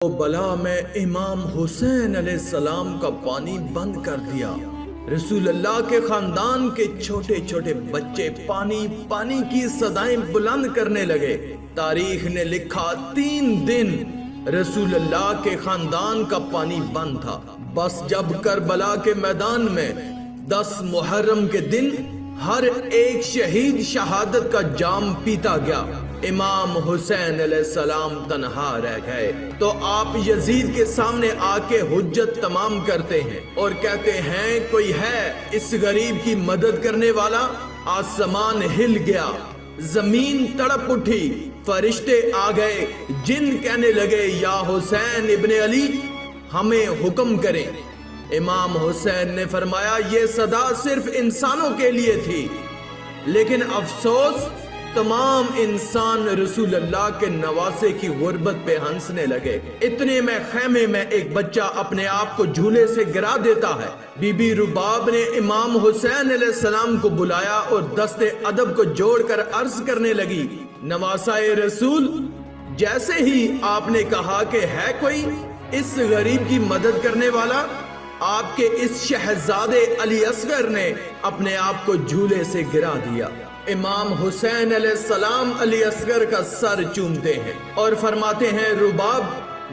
تو بلا میں امام حسین علیہ السلام کا پانی بند کر دیا۔ رسول اللہ کے خاندان کے چھوٹے چھوٹے بچے پانی پانی کی صدائیں بلند کرنے لگے۔ تاریخ نے لکھا 3 دن رسول اللہ کے خاندان کا پانی بند تھا۔ بس جب کربلا کے میدان میں 10 محرم کے دن ہر ایک شہید شہادت کا جام پیتا گیا، امام حسین علیہ السلام تنہا رہ گئے تو آپ یزید کے سامنے آ کے حجت تمام کرتے ہیں اور کہتے ہیں کوئی ہے اس غریب کی مدد کرنے والا؟ آسمان ہل گیا، زمین تڑپ اٹھی، فرشتے آ گئے، جن کہنے لگے یا حسین ابن علی ہمیں حکم کریں۔ امام حسین نے فرمایا یہ صدا صرف انسانوں کے لیے تھی، لیکن افسوس تمام انسان رسول اللہ کے نواسے کی غربت پہ ہنسنے لگے۔ اتنے میں خیمے میں ایک بچہ اپنے آپ کو جھولے سے گرا دیتا ہے۔ بی بی رباب نے امام حسین علیہ السلام کو بلایا اور دست ادب کو جوڑ کر عرض کرنے لگی، نواسائے رسول، جیسے ہی آپ نے کہا کہ ہے کوئی اس غریب کی مدد کرنے والا، آپ کے اس شہزادے علی اصغر نے اپنے آپ کو جھولے سے گرا دیا۔ امام حسین علیہ السلام علی اصغر کا سر چومتے ہیں اور فرماتے ہیں رباب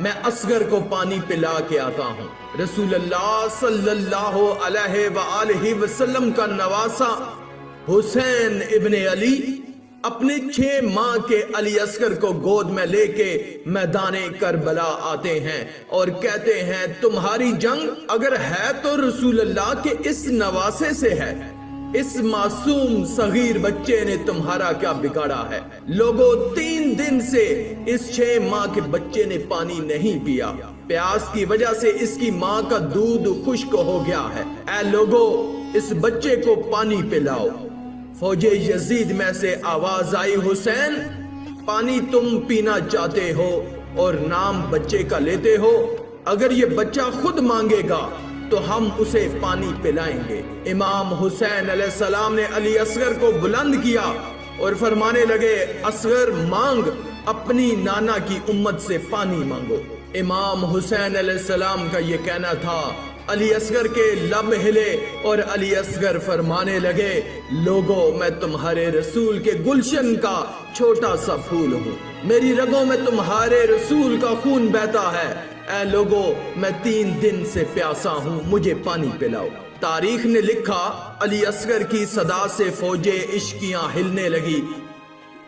میں اصغر کو پانی پلا کے آتا ہوں۔ رسول اللہ صلی اللہ علیہ وآلہ وسلم کا نواسا حسین ابن علی اپنے 6 ماہ کے علی اصغر کو گود میں لے کے میدان کربلا آتے ہیں اور کہتے ہیں تمہاری جنگ اگر ہے تو رسول اللہ کے اس نواسے سے ہے، اس معصوم صغیر بچے نے تمہارا کیا بگاڑا ہے؟ لوگوں 3 دن سے اس 6 ماہ کے بچے نے پانی نہیں پیا، پیاس کی وجہ سے اس کی ماں کا دودھ خشک ہو گیا ہے، اے لوگوں اس بچے کو پانی پلاؤ۔ فوج یزید میں سے آواز آئی حسین پانی تم پینا چاہتے ہو اور نام بچے کا لیتے ہو، اگر یہ بچہ خود مانگے گا تو ہم اسے پانی پلائیں گے۔ امام حسین علیہ السلام نے علی اصغر کو بلند کیا اور فرمانے لگے اصغر مانگ، اپنی نانا کی امت سے پانی مانگو۔ امام حسین علیہ السلام کا یہ کہنا تھا، علی اصغر کے لب ہلے اور علی اصغر فرمانے لگے لوگوں میں تمہارے رسول کے گلشن کا چھوٹا سا پھول ہوں، میری رگوں میں تمہارے رسول کا خون بہتا ہے، اے لوگوں میں 3 دن سے پیاسا ہوں، مجھے پانی پلاؤ۔ تاریخ نے لکھا علی اصغر کی صدا سے فوجیں عشقیاں ہلنے لگی،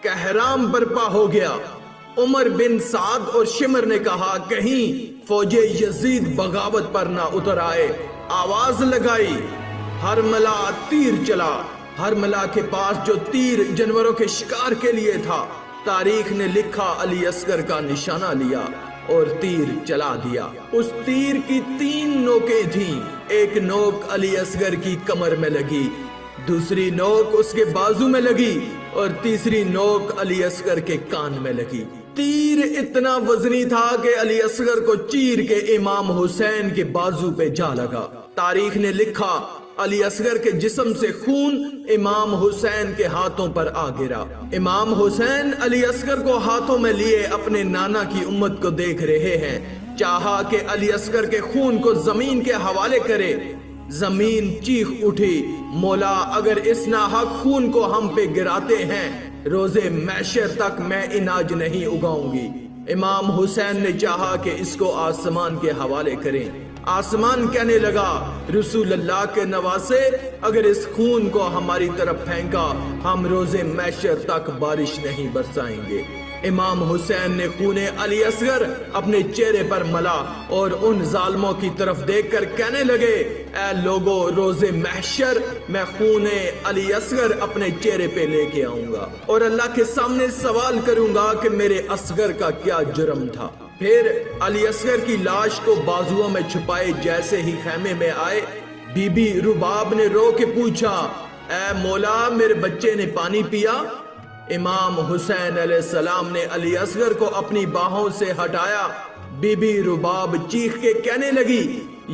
کہرام برپا ہو گیا۔ عمر بن سعد اور شمر نے کہا کہیں فوج یزید بغاوت پر نہ اتر آئے، آواز لگائی، ہرملا تیر چلا۔ ہرملا کے پاس جو تیر جانوروں کے شکار کے لیے تھا، تاریخ نے لکھا علی اصغر کا نشانہ لیا اور تیر چلا دیا۔ اس تیر کی 3 نوکیں تھیں، ایک نوک علی اصغر کی کمر میں لگی، دوسری نوک اس کے بازو میں لگی اور تیسری نوک علی اصغر کے کان میں لگی۔ تیر اتنا وزنی تھا کہ علی اصغر کو چیر کے امام حسین کے بازو پہ جا لگا۔ تاریخ نے لکھا علی اصغر کے جسم سے خون امام حسین کے ہاتھوں پر آ گرا۔ امام حسین علی اصغر کو ہاتھوں میں لیے اپنے نانا کی امت کو دیکھ رہے ہیں، چاہا کہ علی اصغر کے خون کو زمین کے حوالے کرے۔ زمین چیخ اٹھی، مولا اگر اس ناحق خون کو ہم پہ گراتے ہیں روزے محشر تک میں اناج نہیں اگاؤں گی۔ امام حسین نے چاہا کہ اس کو آسمان کے حوالے کریں۔ آسمان کہنے لگا رسول اللہ کے نواسے اگر اس خون کو ہماری طرف پھینکا ہم روزے محشر تک بارش نہیں برسائیں گے۔ امام حسین نے خون علی اصغر اپنے چہرے پر ملا اور ان ظالموں کی طرف دیکھ کر کہنے لگے اے لوگو روز محشر میں خون علی اصغر اپنے چہرے پہ لے کے آؤں گا اور اللہ کے سامنے سوال کروں گا کہ میرے اصغر کا کیا جرم تھا۔ پھر علی اصغر کی لاش کو بازوؤں میں چھپائے جیسے ہی خیمے میں آئے، بی بی رباب نے رو کے پوچھا اے مولا میرے بچے نے پانی پیا؟ امام حسین علیہ السلام نے علی اصغر کو اپنی باہوں سے ہٹایا۔ بی بی رباب چیخ کے کہنے لگی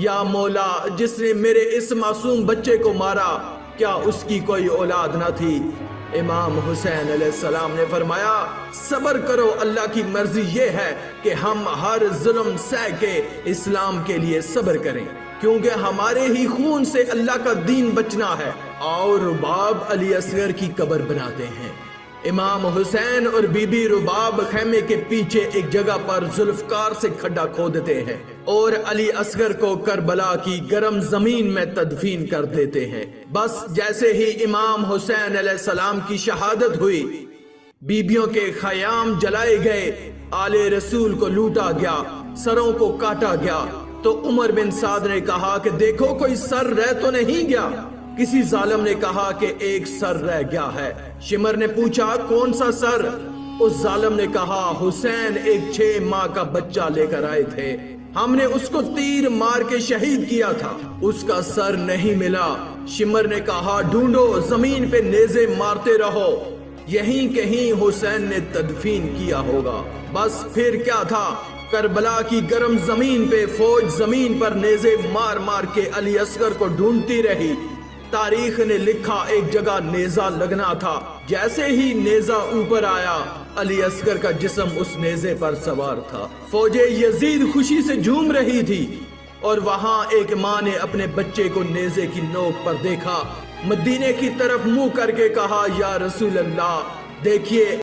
یا مولا جس نے میرے اس معصوم بچے کو مارا کیا اس کی کوئی اولاد نہ تھی؟ امام حسین علیہ السلام نے فرمایا صبر کرو، اللہ کی مرضی یہ ہے کہ ہم ہر ظلم سہ کے اسلام کے لیے صبر کریں، کیونکہ ہمارے ہی خون سے اللہ کا دین بچنا ہے۔ اور رباب علی اصغر کی قبر بناتے ہیں۔ امام حسین اور بی بی رباب خیمے کے پیچھے ایک جگہ پر ذوالفقار سے کھڈا کھودتے ہیں اور علی اصغر کو کربلا کی گرم زمین میں تدفین کر دیتے ہیں۔ بس جیسے ہی امام حسین علیہ السلام کی شہادت ہوئی، بیبیوں کے خیام جلائے گئے، آل رسول کو لوٹا گیا، سروں کو کاٹا گیا، تو عمر بن سعد نے کہا کہ دیکھو کوئی سر رہ تو نہیں گیا۔ کسی ظالم نے کہا کہ ایک سر رہ گیا ہے۔ شمر نے پوچھا کون سا سر؟ اس ظالم نے کہا حسین ایک 6 ماہ کا بچہ لے کر آئے تھے، ہم نے اس کو تیر مار کے شہید کیا تھا، اس کا سر نہیں ملا۔ شمر نے کہا ڈھونڈو، زمین پہ نیزے مارتے رہو، یہیں کہیں حسین نے تدفین کیا ہوگا۔ بس پھر کیا تھا، کربلا کی گرم زمین پہ فوج زمین پر نیزے مار مار کے علی اصغر کو ڈھونڈتی رہی۔ تاریخ نے لکھا ایک جگہ نیزہ لگنا تھا، جیسے ہی نیزہ اوپر آیا علی اصغر کا جسم اس نیزے پر سوار تھا۔ فوج یزید خوشی سے جھوم رہی تھی اور وہاں ایک ماں نے اپنے بچے کو نیزے کی نوک پر دیکھا، مدینے کی طرف منہ کر کے کہا یا رسول اللہ دیکھیے